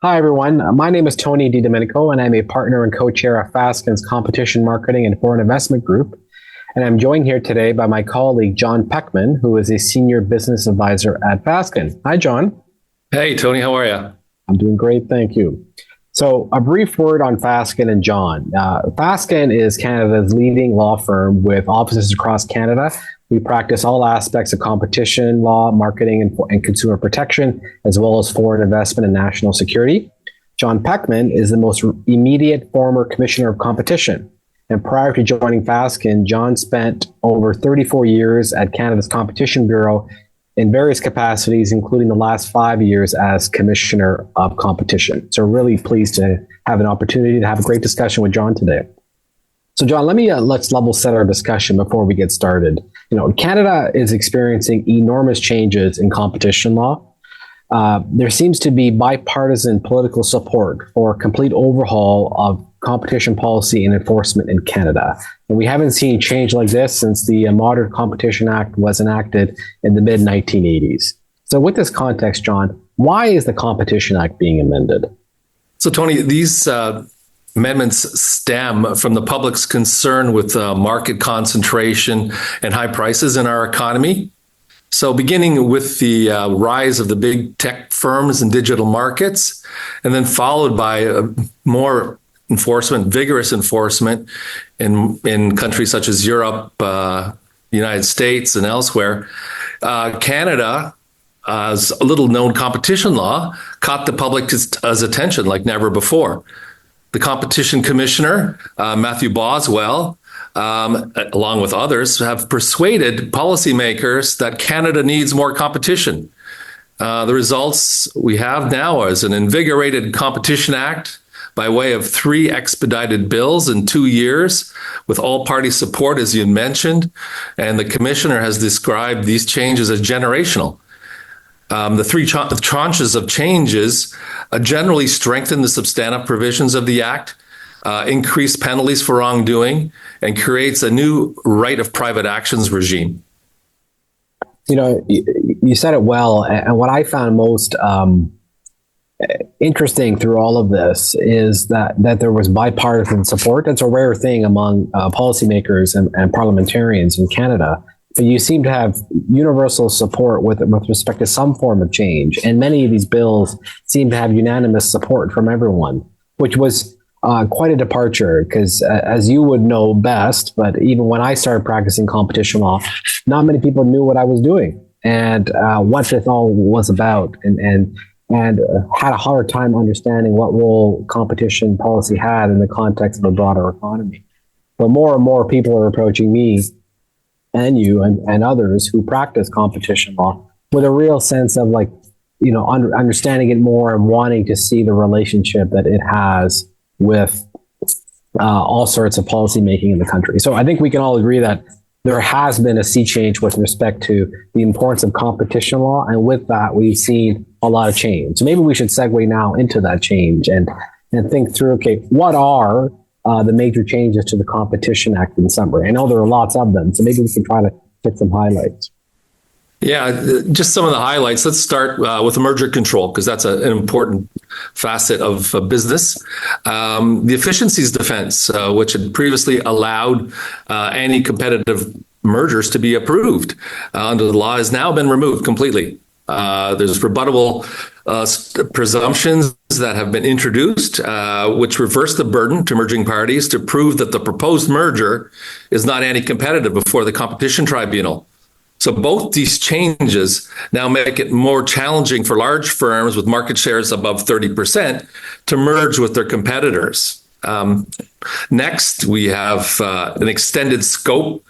Hi, everyone. My name is Tony DiDomenico, and I'm a partner and co-chair of Fasken's Competition Marketing and Foreign Investment Group. And I'm joined here today by my colleague, John Peckman, who is a senior business advisor at Fasken. Hi, John. Hey, Tony, how are you? I'm doing great, thank you. So, a brief word on Fasken and John. Fasken is Canada's leading law firm with offices across Canada. We practice all aspects of competition law, marketing, and consumer protection, as well as foreign investment and national security. John Peckman is the most immediate former commissioner of competition. And prior to joining Fasken, John spent over 34 years at Canada's Competition Bureau in various capacities, including the last 5 years as Commissioner of Competition. So really pleased to have an opportunity to have a great discussion with John today. So John, let's level set our discussion before we get started. Canada is experiencing enormous changes in competition law. There seems to be bipartisan political support for a complete overhaul of competition policy and enforcement in Canada. And we haven't seen change like this since the Modern Competition Act was enacted in the mid-1980s. So with this context, John, why is the Competition Act being amended? So, Tony, these amendments stem from the public's concern with market concentration and high prices in our economy. So beginning with the rise of the big tech firms and digital markets, and then followed by more vigorous enforcement in countries such as Europe, United States, and elsewhere, Canada, as a little known competition law, caught the public's attention like never before. The competition commissioner, Matthew Boswell, along with others, have persuaded policymakers that Canada needs more competition. The results we have now is an invigorated Competition Act by way of 3 expedited bills in 2 years, with all party support, as you mentioned. And the commissioner has described these changes as generational. The 3 tranches of changes generally strengthen the substantive provisions of the Act, increase penalties for wrongdoing, and creates a new right of private actions regime. You said it well. And what I found most interesting through all of this is that there was bipartisan support. It's a rare thing among policymakers and parliamentarians in Canada. But you seem to have universal support with respect to some form of change. And many of these bills seem to have unanimous support from everyone, which was quite a departure because, as you would know best, but even when I started practicing competition law, not many people knew what I was doing and what this all was about, and had a hard time understanding what role competition policy had in the context of the broader economy. But more and more people are approaching me and you and others who practice competition law with a real sense of understanding it more and wanting to see the relationship that it has with all sorts of policy making in the country. So I think we can all agree that there has been a sea change with respect to the importance of competition law. And with that, we've seen a lot of change. So maybe we should segue now into that change and think through, okay, what are the major changes to the Competition Act in summary? I know there are lots of them, so maybe we can try to get some highlights. Yeah, just some of the highlights. Let's start with merger control, because that's an important facet of business. The efficiencies defense, which had previously allowed anti-competitive mergers to be approved under the law, has now been removed completely. There's rebuttable presumptions that have been introduced, which reverse the burden to merging parties to prove that the proposed merger is not anti-competitive before the Competition Tribunal. So both these changes now make it more challenging for large firms with market shares above 30% to merge with their competitors. Next, we have an extended scope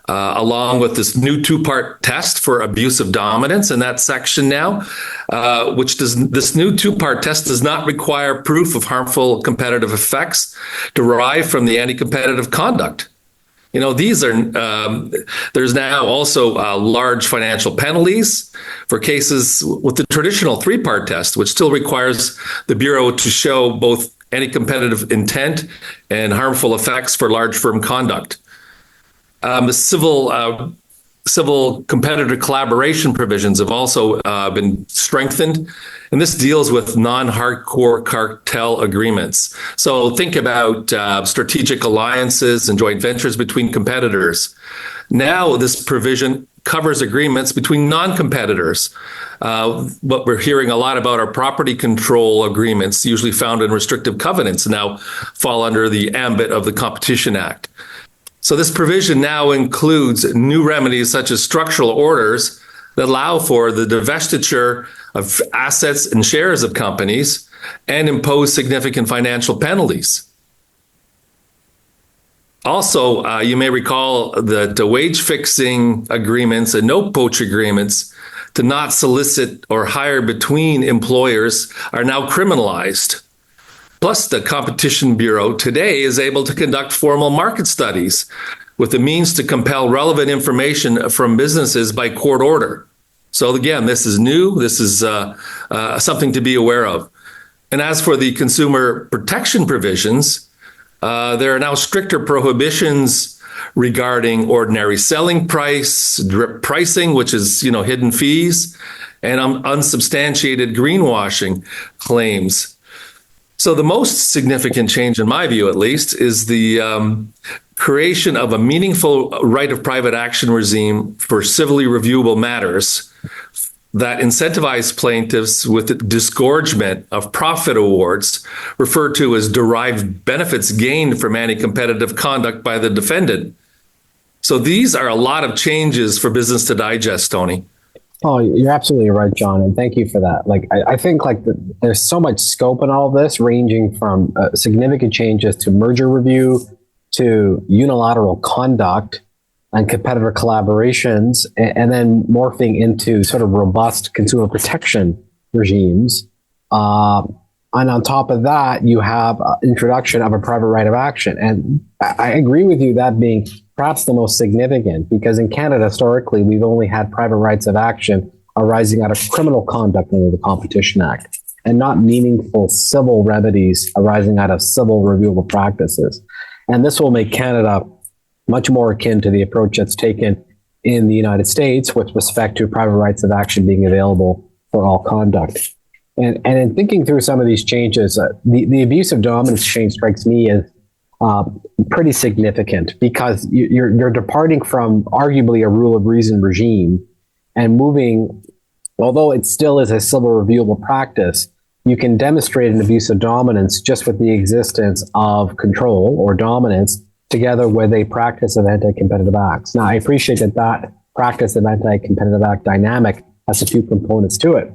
along with this new 2-part test for abuse of dominance in that section now, this new 2-part test does not require proof of harmful competitive effects derived from the anti-competitive conduct. There's now also large financial penalties for cases with the traditional 3-part test, which still requires the Bureau to show both anti-competitive intent and harmful effects for large firm conduct. The civil civil competitor collaboration provisions have also been strengthened. And this deals with non-hardcore cartel agreements. So think about strategic alliances and joint ventures between competitors. Now, this provision covers agreements between non-competitors. What we're hearing a lot about are property control agreements, usually found in restrictive covenants, now fall under the ambit of the Competition Act. So this provision now includes new remedies such as structural orders that allow for the divestiture of assets and shares of companies and impose significant financial penalties. Also, you may recall that the wage fixing agreements and no poach agreements to not solicit or hire between employers are now criminalized. Plus, the Competition Bureau today is able to conduct formal market studies with the means to compel relevant information from businesses by court order. So again, this is new. This is something to be aware of. And as for the consumer protection provisions, there are now stricter prohibitions regarding ordinary selling price, drip pricing, which is, hidden fees, and unsubstantiated greenwashing claims. So the most significant change, in my view at least, is the creation of a meaningful right of private action regime for civilly reviewable matters that incentivize plaintiffs with disgorgement of profit awards, referred to as derived benefits gained from anti-competitive conduct by the defendant. So these are a lot of changes for business to digest, Tony. Oh, you're absolutely right, John, and thank you for that. I think there's so much scope in all this, ranging from significant changes to merger review, to unilateral conduct and competitor collaborations, and then morphing into sort of robust consumer protection regimes. And on top of that, you have introduction of a private right of action. And I agree with you, that being perhaps the most significant, because in Canada, historically, we've only had private rights of action arising out of criminal conduct under the Competition Act, and not meaningful civil remedies arising out of civil reviewable practices. And this will make Canada much more akin to the approach that's taken in the United States with respect to private rights of action being available for all conduct. And in thinking through some of these changes, the abuse of dominance change strikes me as pretty significant, because you're departing from arguably a rule of reason regime and moving, although it still is a civil reviewable practice, you can demonstrate an abuse of dominance just with the existence of control or dominance together with a practice of anti-competitive acts. Now, I appreciate that practice of anti-competitive act dynamic has a few components to it.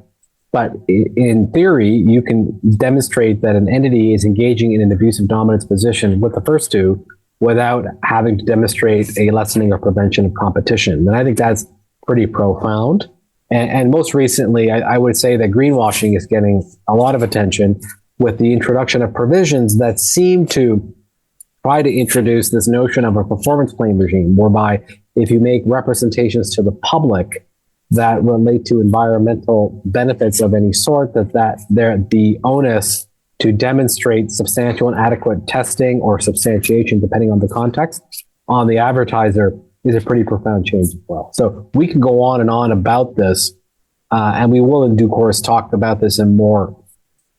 But in theory, you can demonstrate that an entity is engaging in an abusive dominance position with the first two without having to demonstrate a lessening or prevention of competition. And I think that's pretty profound. And most recently, I would say that greenwashing is getting a lot of attention with the introduction of provisions that seem to try to introduce this notion of a performance claim regime, whereby if you make representations to the public that relate to environmental benefits of any sort, the onus to demonstrate substantial and adequate testing or substantiation, depending on the context, on the advertiser is a pretty profound change as well. So we can go on and on about this, and we will in due course talk about this in more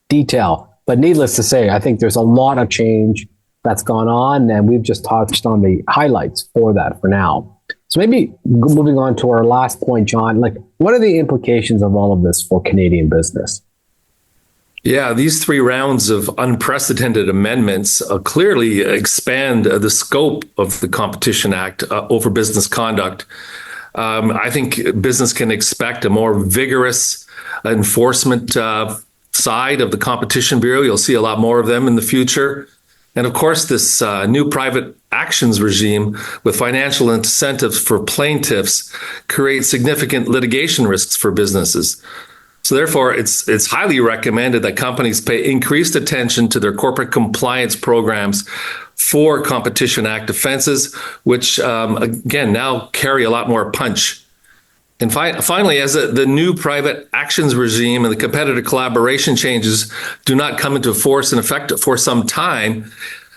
detail. But needless to say, I think there's a lot of change that's gone on, and we've just touched on the highlights for that for now. So maybe moving on to our last point, John, what are the implications of all of this for Canadian business? Yeah, these 3 rounds of unprecedented amendments clearly expand the scope of the Competition Act over business conduct. I think business can expect a more vigorous enforcement side of the Competition Bureau. You'll see a lot more of them in the future. And of course, this new private actions regime with financial incentives for plaintiffs creates significant litigation risks for businesses. So therefore, it's highly recommended that companies pay increased attention to their corporate compliance programs for Competition Act offenses, which, again, now carry a lot more punch. And finally, as the new private actions regime and the competitive collaboration changes do not come into force and effect for some time,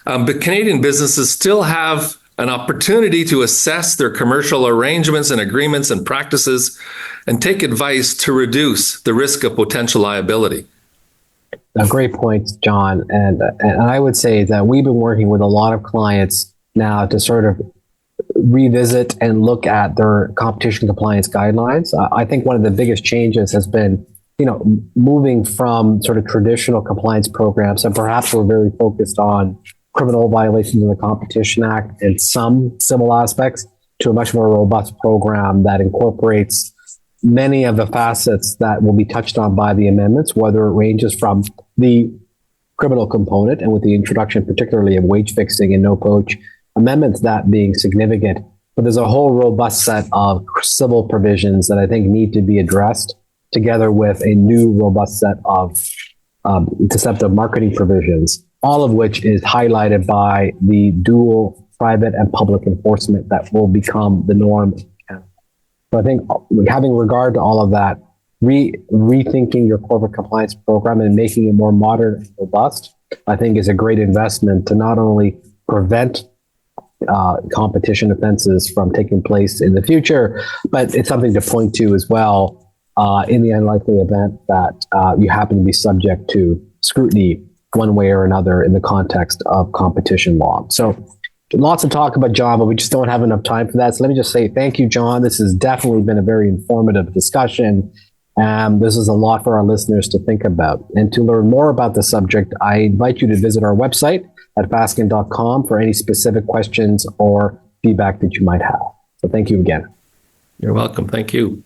but Canadian businesses still have an opportunity to assess their commercial arrangements and agreements and practices and take advice to reduce the risk of potential liability. A great point, John. And I would say that we've been working with a lot of clients now to sort of revisit and look at their competition compliance guidelines. I think one of the biggest changes has been, moving from sort of traditional compliance programs, and perhaps we're very focused on criminal violations of the Competition Act and some civil aspects, to a much more robust program that incorporates many of the facets that will be touched on by the amendments, whether it ranges from the criminal component and with the introduction particularly of wage fixing and no poach, amendments that being significant. But there's a whole robust set of civil provisions that I think need to be addressed, together with a new robust set of deceptive marketing provisions, all of which is highlighted by the dual private and public enforcement that will become the norm. So I think having regard to all of that, rethinking your corporate compliance program and making it more modern and robust, I think is a great investment to not only prevent competition offenses from taking place in the future, but it's something to point to as well in the unlikely event that you happen to be subject to scrutiny one way or another in the context of competition law. So lots to talk about, John, but we just don't have enough time for that. So let me just say thank you, John. This has definitely been a very informative discussion. This is a lot for our listeners to think about. And to learn more about the subject, I invite you to visit our website at fasken.com for any specific questions or feedback that you might have. So thank you again. You're welcome. Thank you.